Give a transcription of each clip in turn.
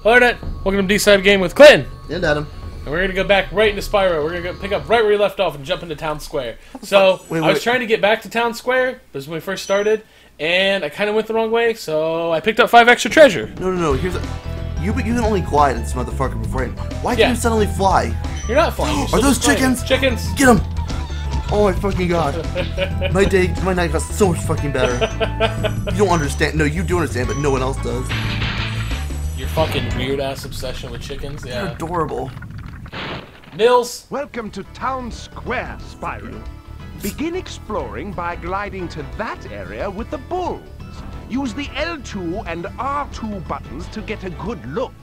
Hello Internet, welcome to DeepSighGaming with Clinton. And Adam. And we're going to go back right into Spyro. We're going to pick up right where we left off and jump into Town Square. So, I was trying to get back to Town Square, this is when we first started, and I kind of went the wrong way, so I picked up 5 extra treasure. No, here's a... You can only glide in this motherfucker before it. Why can you suddenly fly? You're not flying. Are those chickens? Chickens! Get them! Oh my fucking god. My night got so much fucking better. You don't understand. No, you do understand, but no one else does. Your fucking weird-ass obsession with chickens, yeah. They're adorable. Nils! Welcome to Town Square, Spyro. Begin exploring by gliding to that area with the bulls. Use the L2 and R2 buttons to get a good look.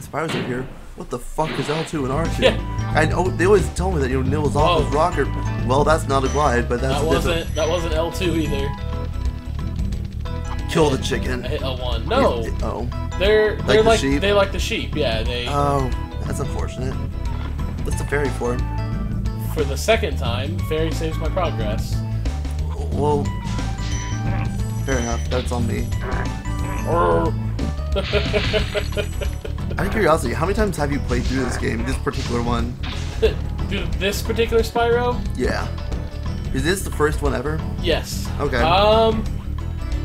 Spyro's are here. What the fuck is L2 and R2? Yeah. I know they always tell me that Nil was off his rocker. Well, that's not a glide, but that's that wasn't L2 either. Kill the chicken. I hit L1. No. Oh. They're like the sheep? They like the sheep. Yeah. They. Oh, that's unfortunate. What's the fairy for? For the second time, fairy saves my progress. Well, fair enough. That's on me. Out of curiosity, how many times have you played through this game? This particular one? This particular Spyro? Yeah. Is this the first one ever? Yes. Okay.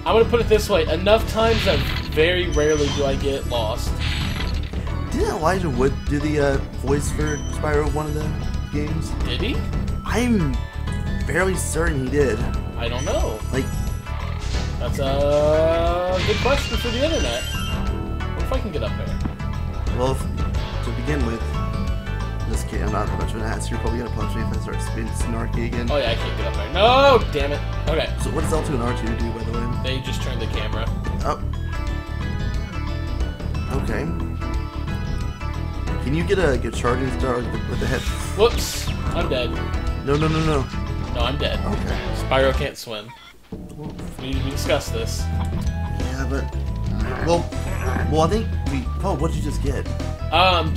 I'm gonna put it this way: enough times that very rarely do I get lost. Didn't Elijah Wood do the voice for Spyro one of the games? Did he? I'm fairly certain he did. I don't know. Like, that's a good question for the internet. What if I can get up there? well, to begin with, this kid, I'm not much of an ass. You're probably gonna punch me if I start being snarky again. Oh yeah, I can't get up there. No, damn it. Okay. So what does L2 and R2 do, by the way? They just turn the camera. Oh. Okay. Can you get a charging star with the head? Whoops. I'm dead. No. No, I'm dead. Okay. Spyro can't swim. We discussed this. Yeah, but... Well, I think we... Oh, what did you just get?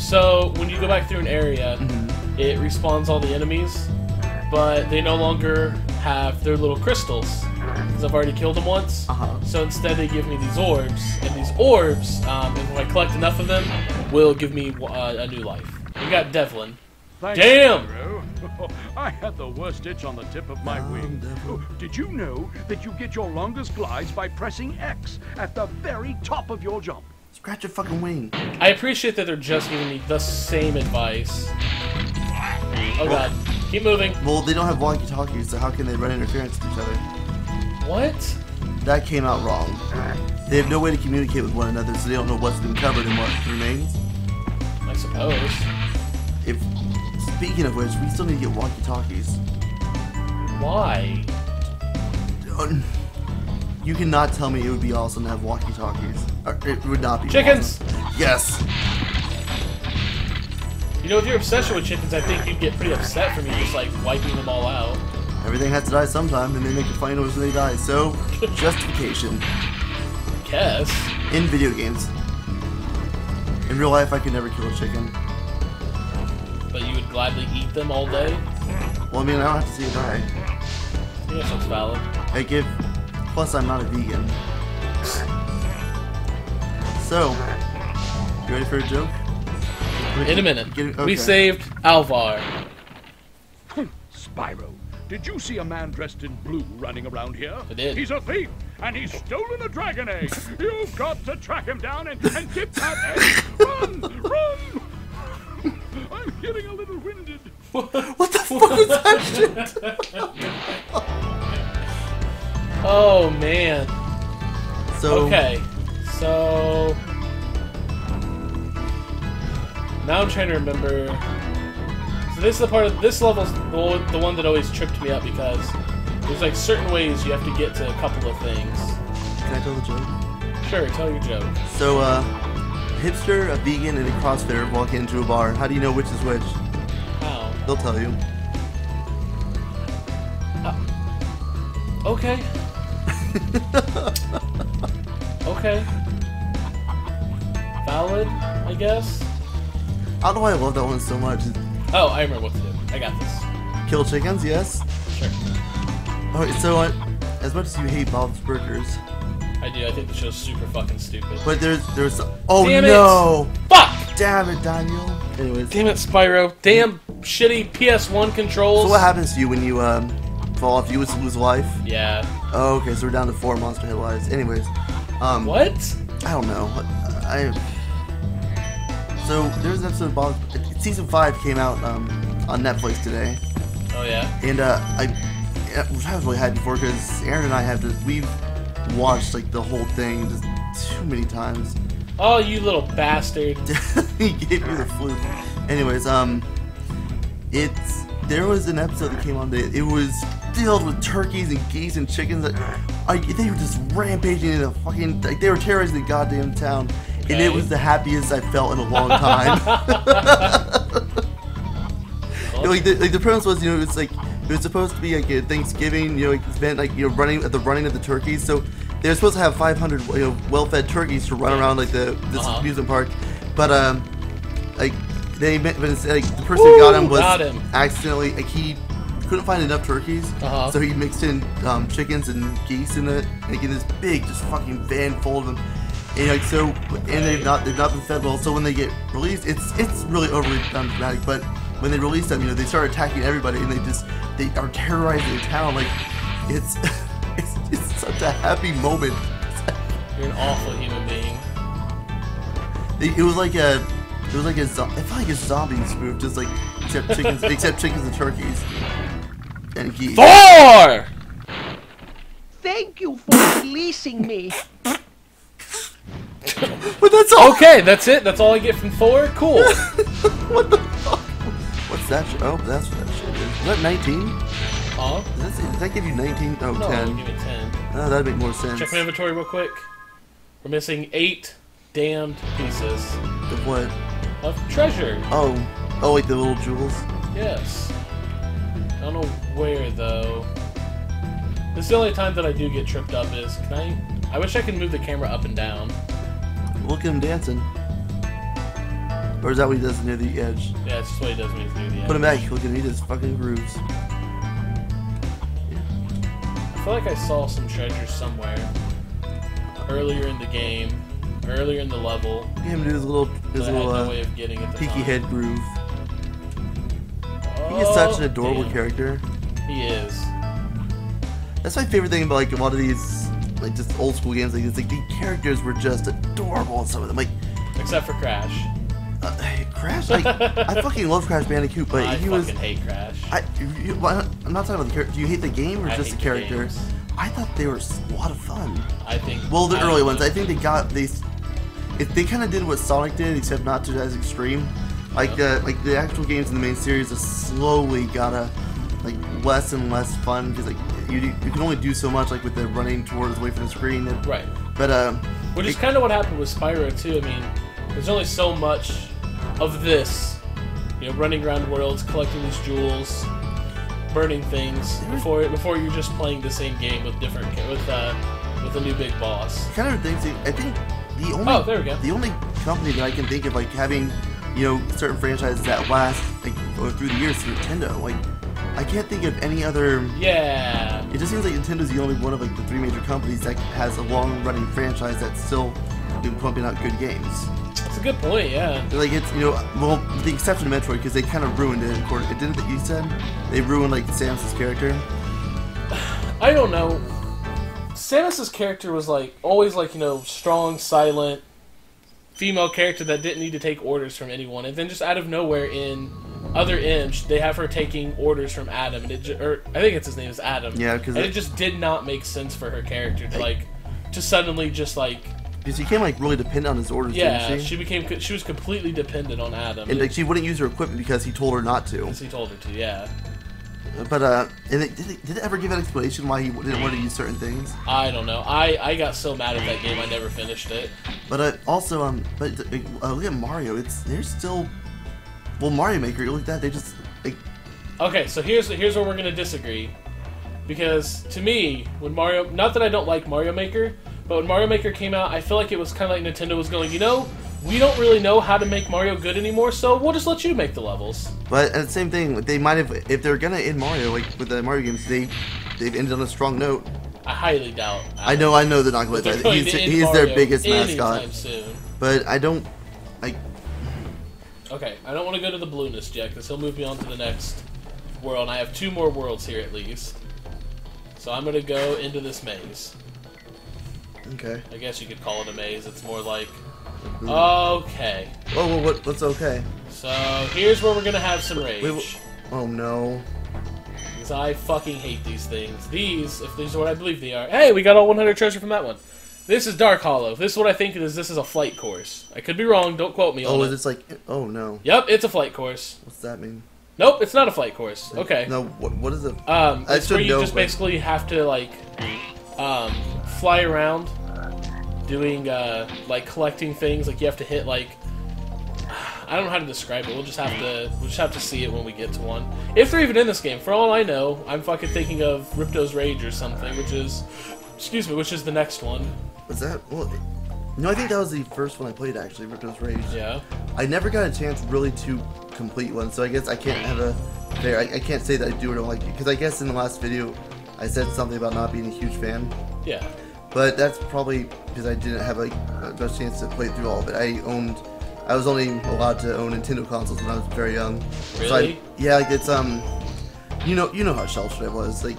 So when you go back through an area, it respawns all the enemies, but they no longer have their little crystals, because I've already killed them once. So instead they give me these orbs, and these orbs, if I collect enough of them, will give me a new life. We got Devlin. Damn! I had the worst itch on the tip of my wing. Did you know that you get your longest glides by pressing X at the very top of your jump? Scratch your fucking wing. I appreciate that they're just giving me the same advice. Oh god. Keep moving. Well, they don't have walkie-talkies, so how can they run interference with each other? What? That came out wrong. They have no way to communicate with one another, so they don't know what's been covered and what remains. I suppose. Speaking of which, we still need to get walkie-talkies. Why? You cannot tell me it would be awesome to have walkie-talkies. It would not be. Chickens! Awesome. Yes! You know, with your obsession with chickens, I think you'd get pretty upset for me just, like, wiping them all out. Everything has to die sometime, and they make a funny noise when they die, so... justification. Guess. In video games. In real life, I could never kill a chicken. But you would gladly eat them all day? Well, I mean, I don't have to see it die. I guess that's valid. Plus, I'm not a vegan. So, you ready for a joke? In a minute. Okay. We saved Alvar. Spyro, did you see a man dressed in blue running around here? I did. He's a thief, and he's stolen a dragon egg. You've got to track him down and get that egg. Run! I'm getting a little winded. What the fuck was that shit? Oh man. So okay. So now I'm trying to remember. So this is the part of this level's the one that always tripped me up because there's like certain ways you have to get to a couple of things. Can I tell the joke? Sure, tell your joke. So a hipster, a vegan, and a CrossFitter walk into a bar. How do you know which is which? How? They'll tell you. Okay. Okay. Valid, I guess. I don't know why I love that one so much. Oh, I remember what to do. I got this. Kill chickens, yes. Sure. Okay, so as much as you hate Bob's Burgers, I do. I think the show's super fucking stupid. But there's oh Damn no! It. Fuck! Damn it, Daniel. Anyways. Damn it, Spyro. Damn shitty PS1 controls. So what happens to you when you fall off? You lose life? Yeah. Oh, okay, so we're down to 4 monster hit lives. Anyways. What? I don't know. So there's an episode of Bob. Season 5 came out on Netflix today. Oh yeah. And I was really happy before because Aaron and I we've watched like the whole thing just too many times. Oh, you little bastard! He gave me the flu. Anyways, there was an episode that came on. It was filled with turkeys and geese and chickens. They were just rampaging in a fucking like they were terrorizing the goddamn town, okay. And it was the happiest I felt in a long time. Like the premise was, you know, it was supposed to be like a Thanksgiving, you know, like event, like you know, running of the turkeys. So they were supposed to have 500, you know, well-fed turkeys to run around like this amusement park, but like the person who got him was accidentally like he couldn't find enough turkeys, so he mixed in chickens and geese in it, like in this big just fucking van full of them. And like so, and they've not been fed well. So when they get released, it's really overly dramatic, but when they release them, you know, they start attacking everybody, and they are terrorizing the town. Like it's such a happy moment. You're an awful human being. It was like a it felt like a zombie spoof, just like except chickens and turkeys and geese. 4. Thank you for releasing me. But that's all. Okay, that's it. That's all I get from 4. Cool. What the fuck? What's that? Oh, that's what that shit is. Is that 19? Huh? Does that give you 19? Oh, no, 10. Give me 10. Oh, that'd make more sense. Check my inventory real quick. We're missing 8 damned pieces. Of what? Of treasure. Oh, like the little jewels? Yes. I don't know where, though. This is the only time that I do get tripped up is, I wish I could move the camera up and down. Look at him dancing. Or is that what he does near the edge? Yeah, it's just what he does when he's near the edge. Put him back. Look at him. He does fucking grooves. I feel like I saw some treasure somewhere. Earlier in the game. Earlier in the level. Look at him do his little no way of getting it peeky head groove. Oh, He is such an adorable character. He is. That's my favorite thing about like a lot of these like just old school games like this. Like the characters were just adorable in some of them. Like except for Crash. Crash? Like, I fucking love Crash Bandicoot, but I fucking hate Crash. I'm not talking about the character. Do you hate the game or just the character? I thought they were a lot of fun. I think. Well, the early ones. I think they kind of did what Sonic did, except not to as extreme. Like the actual games in the main series have slowly got like less and less fun because like you can only do so much like with the running towards away from the screen. Right. But which is kind of what happened with Spyro too. I mean, there's only so much of this, you know, running around worlds, collecting these jewels, burning things before you're just playing the same game with with a new big boss. Kind of things. I think the only company that I can think of like having, you know, certain franchises that last like go through the years is Nintendo. Like I can't think of any other. Yeah. It just seems like Nintendo's the only one of like the 3 major companies that has a long-running franchise that's still been pumping out good games. That's a good point. Yeah. Like it's, you know, well, with the exception of Metroid because they kind of ruined it. It didn't that you said they ruined like Samus's character. I don't know. Samus's character was like always like, you know, strong, silent female character that didn't need to take orders from anyone, and then just out of nowhere in Other M, they have her taking orders from Adam, and I think it's his name is Adam. Yeah, because it just did not make sense for her character to to suddenly just like. Because she became like really dependent on his orders. Yeah, didn't she? she was completely dependent on Adam, and like she wouldn't use her equipment because he told her not to. Because he told her to, yeah. But did it ever give an explanation why he didn't want to use certain things? I don't know. I got so mad at that game I never finished it. But also look at Mario. They're still, well, Mario Maker. Look at that. They just like. Okay, so here's where we're gonna disagree, because to me, when Mario, not that I don't like Mario Maker, but when Mario Maker came out, I feel like it was kind of like Nintendo was going, you know, we don't really know how to make Mario good anymore, so we'll just let you make the levels. But at the same thing, they might have, if they're gonna end Mario, like with the Mario games, they've ended on a strong note. I highly doubt. I know they're not going to let that. He's their biggest mascot. Soon. But I don't. Okay, I don't want to go to the blueness yet, because he'll move me on to the next world. And I have 2 more worlds here at least. So I'm going to go into this maze. Okay. I guess you could call it a maze. It's more like... Okay. Whoa, what's okay? So, here's where we're going to have some rage. Wait, oh, no. Because I fucking hate these things. These, if these are what I believe they are... Hey, we got all 100 treasure from that one. This is Dark Hollow. This is what I think it is. This is a flight course. I could be wrong. Don't quote me on it. Oh, is this like... Oh, no. Yep, it's a flight course. What's that mean? Nope, it's not a flight course. Okay. No, what is it? It's where you just basically have to, like, fly around doing, like, collecting things. Like, you have to hit, like... I don't know how to describe it. We'll just have to see it when we get to one. If they're even in this game. For all I know, I'm fucking thinking of Ripto's Rage or something, which is... Excuse me, which is the next one. Was that... Well, no, I think that was the first one I played, actually, Ripto's Rage. Yeah. I never got a chance really to complete one, so I guess I can't have a... I can't say that I do or don't like it, because I guess in the last video, I said something about not being a huge fan. Yeah. But that's probably because I didn't have, like, a chance to play through all of it. I was only allowed to own Nintendo consoles when I was very young. Really? So yeah, like, it's, you know how sheltered I was, like...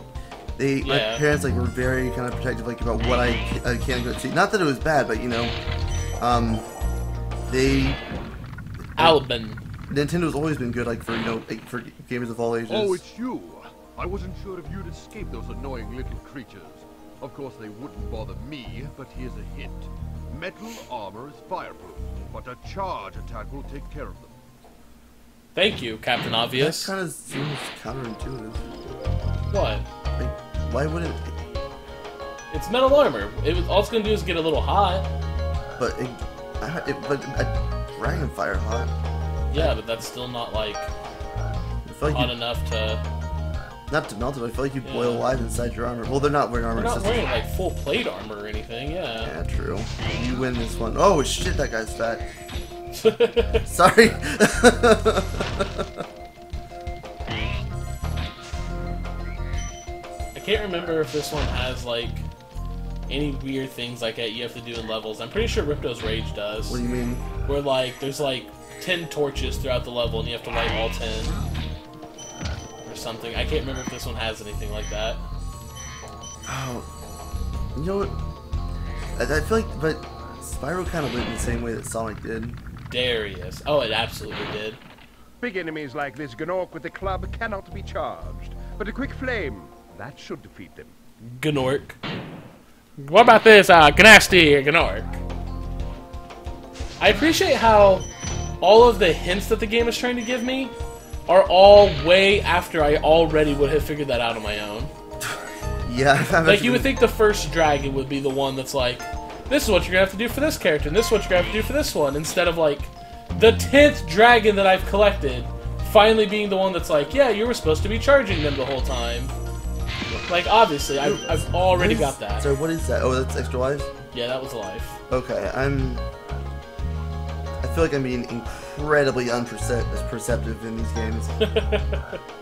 My parents like were very kind of protective like about what I can and couldn't see. Not that it was bad, but you know, Nintendo's always been good like for like, for gamers of all ages. Oh, it's you. I wasn't sure if you'd escape those annoying little creatures. Of course, they wouldn't bother me, but here's a hint: metal armor is fireproof, but a charge attack will take care of them. Thank you, Captain Obvious. That kind of seems counterintuitive. What? Like, why would it? It's metal armor. All it's gonna do is get a little hot. But a dragon fire hot. Yeah, but that's still not like hot enough to. Not to melt it. I feel like you boil alive inside your armor. Well, they're not wearing armor. They're not wearing like full plate armor or anything. Yeah. Yeah, true. You win this one. Oh shit, that guy's fat. Sorry. I can't remember if this one has like any weird things like that you have to do in levels. I'm pretty sure Ripto's Rage does. What do you mean? Where like there's like 10 torches throughout the level and you have to light all 10 or something. I can't remember if this one has anything like that. Oh, you know what? I feel like, but Spyro kind of went in the same way that Sonic did. Darius. Oh, it absolutely did. Big enemies like this Gnorc with the club cannot be charged, but a quick flame, that should defeat them. Gnorc. What about this, Gnasty Gnorc? I appreciate how all of the hints that the game is trying to give me are all way after I already would have figured that out on my own. Yeah. Like, you would think the first dragon would be the one that's like, this is what you're gonna have to do for this character, and this is what you're gonna have to do for this one, instead of, like, the 10th dragon that I've collected finally being the one that's like, yeah, you were supposed to be charging them the whole time. Like, obviously, I've already got that. So what is that? Oh, that's extra life? Yeah, that was life. Okay, I feel like I'm being incredibly perceptive in these games.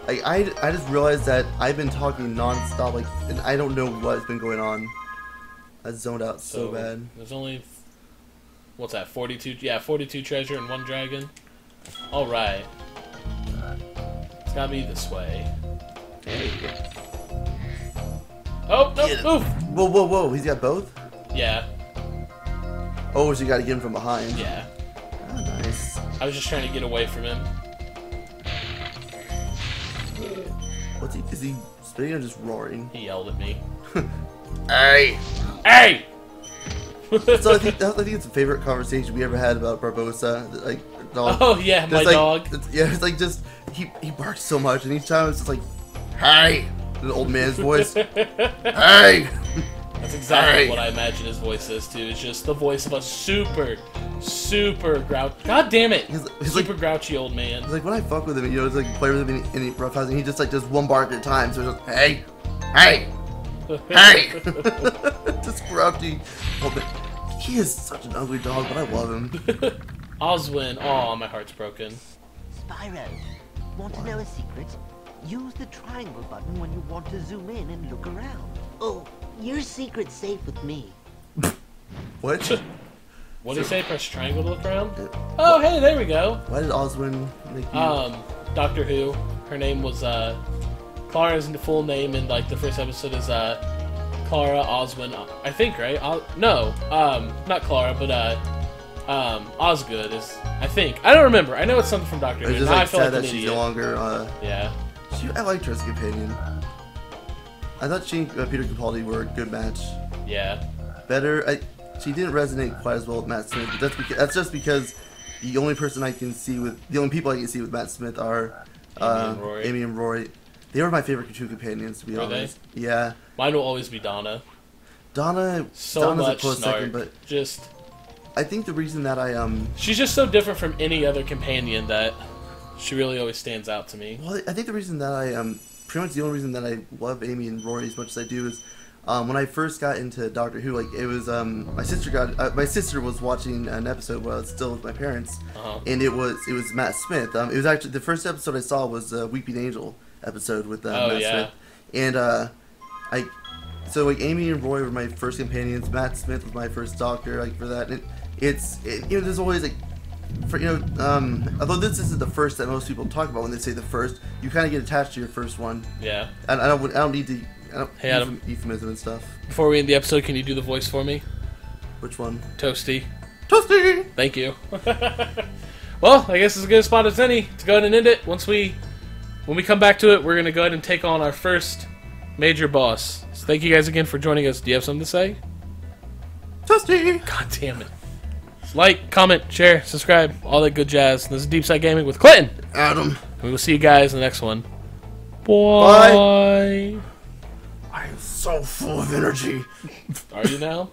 Like, I just realized that I've been talking non-stop, like, and I don't know what's been going on. I zoned out so bad. There's only, what's that, 42? Yeah, 42 treasure and 1 dragon. Alright. It's gotta be this way. Oh, no, move! Whoa, he's got both? Yeah. Oh, so you gotta get him from behind. Yeah. Oh, nice. I was just trying to get away from him. What's he, is he spitting or just roaring? He yelled at me. Hey! Hey! So I think it's a favorite conversation we ever had about Barbosa. Like, dog. Oh yeah, my dog. It's like just he barks so much, and each time it's just like, "Hey!" An old man's voice. Hey! That's exactly what I imagine his voice is too. It's just the voice of a super grouchy. God damn it! He's super like, grouchy old man. It's like when I fuck with him, you know, it's like play with him in he roughhouse, and he just like does one bark at a time. So it's just, hey, hey. Hey! Just grouchy. He is such an ugly dog, but I love him. Oswin. Oh, my heart's broken. Spyro, want to know a secret? Use the triangle button when you want to zoom in and look around. Oh, Your secret's safe with me. What? What did he say? Press triangle to look around? Oh, hey, there we go. Why did Oswin make you... Doctor Who. Her name was, Clara's full name in, like, the first episode is, Clara Oswin, I think, right? No, not Clara, but, Osgood is, I think. I don't remember. I know it's something from Doctor Who. It's just, now like, I feel sad like that an she's idiot. no longer, Yeah. I liked her as a companion. I thought she and Peter Capaldi were a good match. Yeah. Better, she didn't resonate quite as well with Matt Smith, but that's just because the only people I can see with Matt Smith are Amy and Rory. They were my favorite two companions, to be honest. Yeah. Mine will always be Donna. Donna's much a close snark. second, but just I think the reason that she's just so different from any other companion that she really always stands out to me. Well, I think the reason that pretty much the only reason that I love Amy and Rory as much as I do is when I first got into Doctor Who, like it was my sister was watching an episode while I was still with my parents, and it was Matt Smith. It was actually the first episode I saw was Weeping Angel episode with Matt Smith, and so like Amy and Roy were my first companions. Matt Smith was my first Doctor, like for that. And there's always like, although this isn't the first that most people talk about when they say the first, you kind of get attached to your first one. Yeah. And I don't need to. Hey Adam, euphemism and stuff. Before we end the episode, can you do the voice for me? Which one? Toasty. Toasty! Thank you. Well, I guess it's a good spot as any to go ahead and end it. When we come back to it, we're going to go ahead and take on our first major boss. So thank you guys again for joining us. Do you have something to say? Toasty! God damn it. Like, comment, share, subscribe, all that good jazz. This is DeepSighGaming with Clinton. Adam. And we will see you guys in the next one. Bye. I am so full of energy. Are you now?